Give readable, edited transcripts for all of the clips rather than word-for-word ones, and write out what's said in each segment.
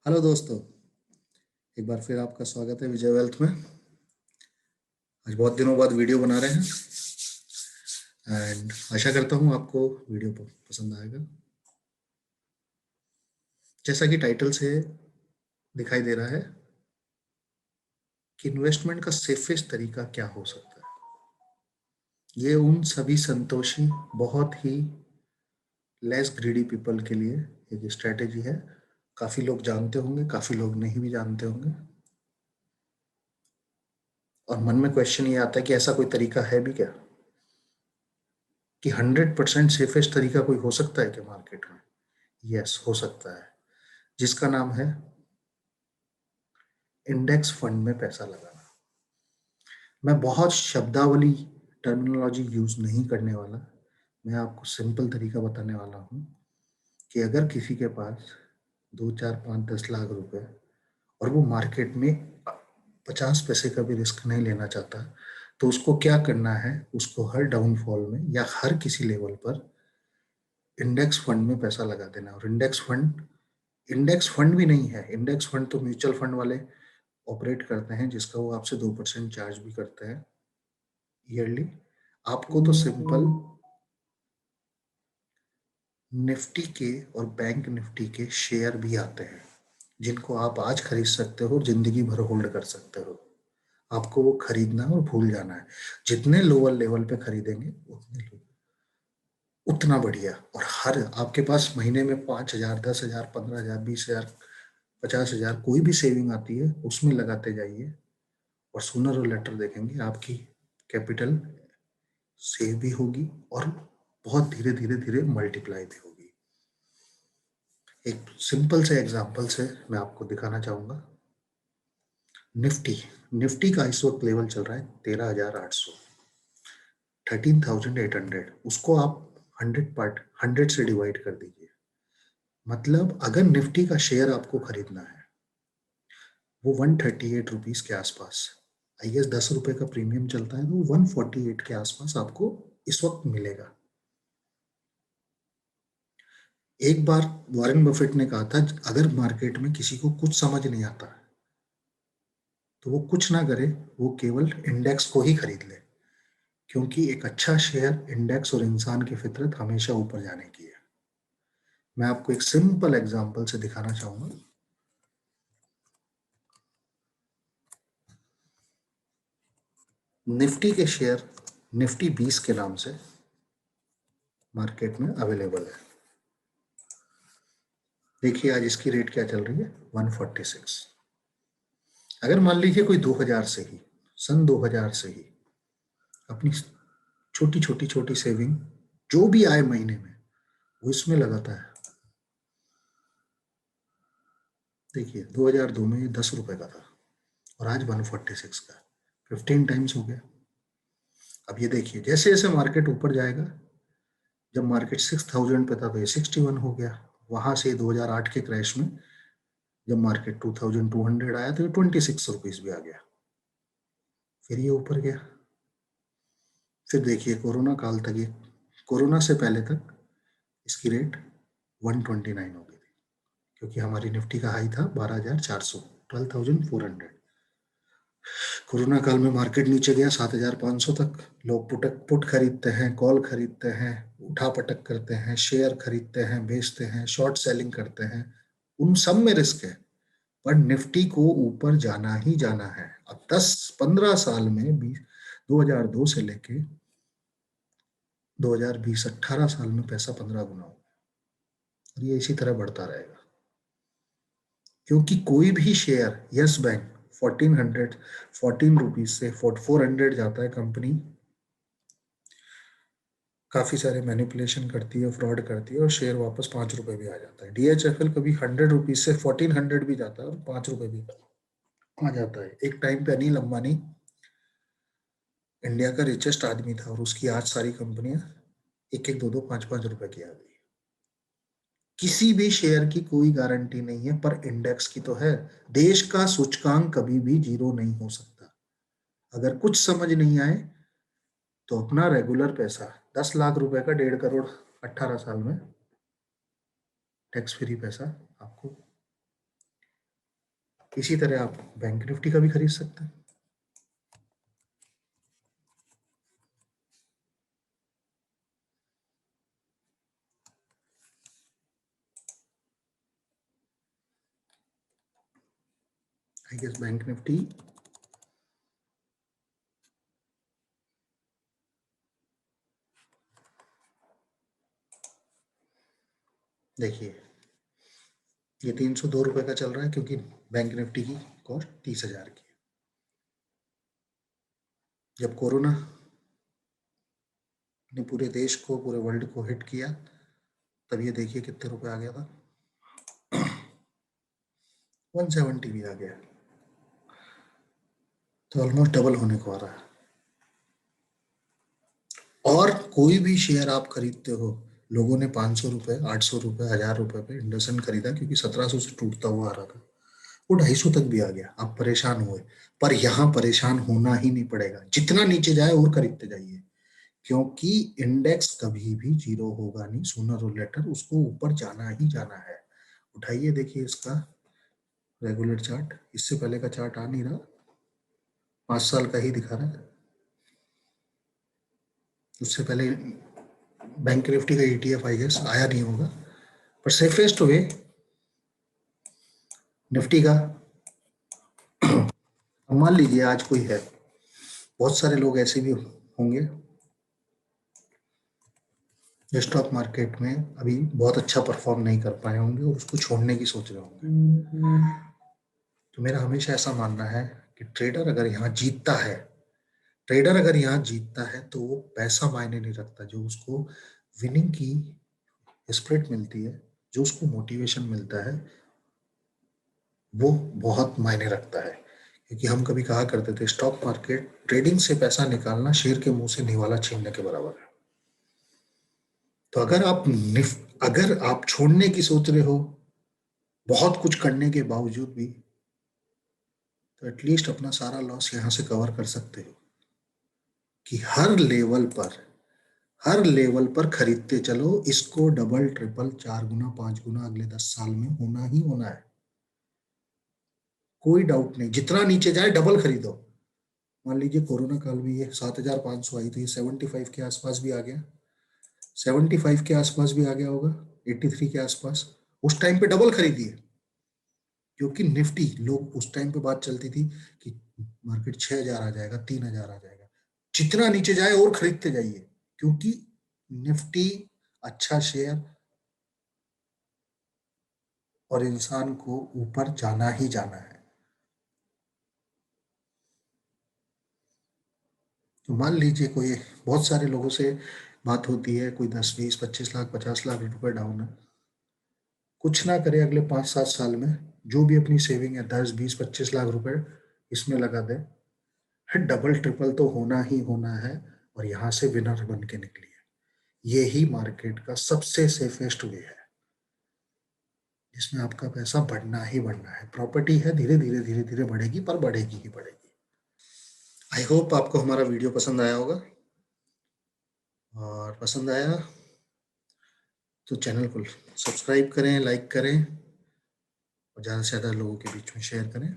Hello दोस्तों, एक बार फिर आपका स्वागत है विजय वेल्थ में। आज बहुत दिनों बाद वीडियो बना रहे हैं एंड आशा करता हूँ आपको वीडियो पसंद आएगा। जैसा कि टाइटल से दिखाई दे रहा है कि इन्वेस्टमेंट का सेफेस्ट तरीका क्या हो सकता है। ये उन सभी संतोषी, बहुत ही लेस ग्रीडी पीपल के लिए एक स्ट्रेटेजी है। काफ़ी लोग जानते होंगे, काफ़ी लोग नहीं भी जानते होंगे, और मन में क्वेश्चन ये आता है कि ऐसा कोई तरीका है भी क्या, कि 100% सेफेस्ट तरीका कोई हो सकता है क्या मार्केट में। यस, हो सकता है, जिसका नाम है इंडेक्स फंड में पैसा लगाना। मैं बहुत शब्दावली, टर्मिनोलॉजी यूज नहीं करने वाला। मैं आपको सिंपल तरीका बताने वाला हूँ कि अगर किसी के पास 2, 4, 5, 10 लाख रुपए और वो मार्केट में 50 पैसे का भी रिस्क नहीं लेना चाहता, तो उसको क्या करना है। उसको हर डाउनफॉल में या हर किसी लेवल पर इंडेक्स फंड में पैसा लगा देना। और इंडेक्स फंड भी नहीं है, इंडेक्स फंड तो म्यूचुअल फंड वाले ऑपरेट करते हैं, जिसका वो आपसे 2% चार्ज भी करते हैं ईयरली। आपको तो सिंपल निफ्टी के और बैंक निफ्टी के शेयर भी आते हैं, जिनको आप आज खरीद सकते हो और जिंदगी भर होल्ड कर सकते हो। आपको वो खरीदना और भूल जाना है। जितने लोअर लेवल पे खरीदेंगे उतना बढ़िया। और हर आपके पास महीने में 5,000, 10,000, 15,000, 20,000, 50,000 कोई भी सेविंग आती है, उसमें लगाते जाइए और सूनर और लेटर देखेंगे आपकी कैपिटल सेव भी होगी और बहुत धीरे धीरे धीरे मल्टीप्लाई भी होगी। एक सिंपल से एग्जांपल से मैं आपको दिखाना चाहूंगा। निफ्टी निफ्टी का इस वक्त लेवल चल रहा है 13,800, 13,800। उसको आप 100 से डिवाइड कर दीजिए। मतलब अगर निफ्टी का शेयर आपको खरीदना है, वो 138 रुपीज के आसपास, आई गेस 10 रुपए का प्रीमियम चलता है, तो 148 के आसपास आपको इस वक्त मिलेगा। एक बार वॉरेन बफेट ने कहा था, अगर मार्केट में किसी को कुछ समझ नहीं आता तो वो कुछ ना करे, वो केवल इंडेक्स को ही खरीद ले, क्योंकि एक अच्छा शेयर, इंडेक्स और इंसान की फितरत हमेशा ऊपर जाने की है। मैं आपको एक सिंपल एग्जांपल से दिखाना चाहूंगा। निफ्टी के शेयर निफ्टी 20 के नाम से मार्केट में अवेलेबल है। देखिए आज इसकी रेट क्या चल रही है, 146। अगर मान लीजिए कोई 2000 से ही, सन 2000 से ही अपनी छोटी छोटी छोटी सेविंग जो भी आए महीने में वो इसमें लगाता है। देखिए 2002 में ये 10 रुपए का था और आज 146 का, 15 टाइम्स हो गया। अब ये देखिए जैसे जैसे मार्केट ऊपर जाएगा, जब मार्केट 6,000 पे था तो ये 61 हो गया। वहां से 2008 के क्रैश में जब मार्केट 2,200 आया तो ये 26 रुपीज भी आ गया, फिर ये ऊपर गया। फिर देखिए कोरोना काल तक, ये कोरोना से पहले तक इसकी रेट 129 हो गई थी, क्योंकि हमारी निफ्टी का हाई था 12,400, 12,400। कोरोना काल में मार्केट नीचे गया 7,500 तक। लोग पुट खरीदते हैं, कॉल खरीदते हैं, उठा पटक करते हैं, शेयर खरीदते हैं, बेचते हैं, शॉर्ट सेलिंग करते हैं। उन सब में रिस्क है, पर निफ्टी को ऊपर जाना ही जाना है। अब 10-15 साल में 2002 से लेके 2020, 18 साल में पैसा 15 गुना हो, और ये इसी तरह बढ़ता रहेगा। क्योंकि कोई भी शेयर, यस बैंक 1400, 14 रुपीज से 400 जाता है, कंपनी काफी सारे मैनिपुलेशन करती है, फ्रॉड करती है, और शेयर वापस 5 रुपए भी आ जाता है। डीएचएफएल कभी 100 रुपीज से 1400 भी जाता है और 5 रुपए भी आ जाता है। एक टाइम पे अनिल अंबानी इंडिया का रिचेस्ट आदमी था, और उसकी आज सारी कंपनियां एक एक, दो दो, 5-5 रुपए की आ गई। किसी भी शेयर की कोई गारंटी नहीं है, पर इंडेक्स की तो है। देश का सूचकांक कभी भी जीरो नहीं हो सकता। अगर कुछ समझ नहीं आए तो अपना रेगुलर पैसा, 10 लाख रुपए का 1.5 करोड़ 18 साल में टैक्स फ्री पैसा आपको इसी तरह आप बैंक निफ्टी का भी खरीद सकते हैं। आई गेस बैंक निफ्टी देखिए, ये 302 रुपए का चल रहा है क्योंकि बैंक निफ्टी की कॉस्ट 30,000 की है। जब कोरोना ने पूरे देश को, पूरे वर्ल्ड को हिट किया, तब ये देखिए कितने रुपए आ गया था, 170 भी आ गया, तो ऑलमोस्ट डबल होने को आ रहा है। और कोई भी शेयर आप खरीदते हो, लोगों ने 500 रुपए, 800 रुपए, 1000 रुपए पे इंडसेंड खरीदा क्योंकि 1700 से टूटता हुआ आ रहा था, वो 250 तक भी आ गया, आप परेशान हुए। पर यहाँ परेशान होना ही नहीं पड़ेगा, जितना नीचे जाए और खरीदते जाइए, क्योंकि इंडेक्स कभी भी जीरो होगा नहीं, सूनर और लेटर उसको ऊपर जाना ही जाना है। उठाइए, देखिए इसका रेगुलर चार्ट, इससे पहले का चार्ट आ नहीं रहा, 5 साल का ही दिखा रहा है। उससे पहले बैंक निफ्टी का ETF आई गेस आया नहीं होगा, पर सेफेस्ट वे निफ्टी का। मान लीजिए आज कोई है, बहुत सारे लोग ऐसे भी होंगे जो स्टॉक मार्केट में अभी बहुत अच्छा परफॉर्म नहीं कर पाए होंगे और उसको छोड़ने की सोच रहे होंगे। तो मेरा हमेशा ऐसा मानना है कि ट्रेडर अगर यहाँ जीतता है तो वो पैसा मायने नहीं रखता, जो उसको विनिंग की स्पिरिट मिलती है, जो उसको मोटिवेशन मिलता है, वो बहुत मायने रखता है। क्योंकि हम कभी कहा करते थे, स्टॉक मार्केट ट्रेडिंग से पैसा निकालना शेर के मुंह से निवाला छीनने के बराबर है। तो अगर आप छोड़ने की सोच रहे हो बहुत कुछ करने के बावजूद भी, तो एटलीस्ट अपना सारा लॉस यहां से कवर कर सकते हो कि हर लेवल पर खरीदते चलो, इसको डबल ट्रिपल 4 गुना 5 गुना अगले 10 साल में होना ही होना है, कोई डाउट नहीं। जितना नीचे जाए डबल खरीदो। मान लीजिए कोरोना काल में ये 7,500 आई थी, 75 के आसपास भी आ गया, 75 के आसपास भी आ गया होगा, 83 के आसपास, उस टाइम पे डबल खरीदिए। क्योंकि निफ्टी, लोग उस टाइम पे बात चलती थी कि मार्केट 6,000 आ जाएगा, 3,000 आ जाएगा, जितना नीचे जाए और खरीदते जाइए, क्योंकि निफ्टी अच्छा शेयर और इंसान को ऊपर जाना ही जाना है। तो मान लीजिए कोई, बहुत सारे लोगों से बात होती है, कोई 10 20 25 लाख 50 लाख रुपए डाउन है, कुछ ना करे अगले 5 7 साल में, जो भी अपनी सेविंग है 10 20 25 लाख रुपए इसमें लगा दे, डबल ट्रिपल तो होना ही होना है, और यहाँ से विनर बन के निकलिए। यही मार्केट का सबसे सेफेस्ट वे है, जिसमें आपका पैसा बढ़ना ही बढ़ना है। प्रॉपर्टी है, धीरे धीरे धीरे धीरे बढ़ेगी, पर बढ़ेगी ही बढ़ेगी। आई होप आपको हमारा वीडियो पसंद आया होगा, और पसंद आया तो चैनल को सब्सक्राइब करें, लाइक करें, और ज़्यादा से ज़्यादा लोगों के बीच में शेयर करें।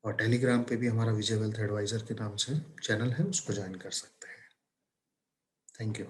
और टेलीग्राम पे भी हमारा विजय वेल्थ एडवाइजर के नाम से चैनल है, उसको ज्वाइन कर सकते हैं। Thank you.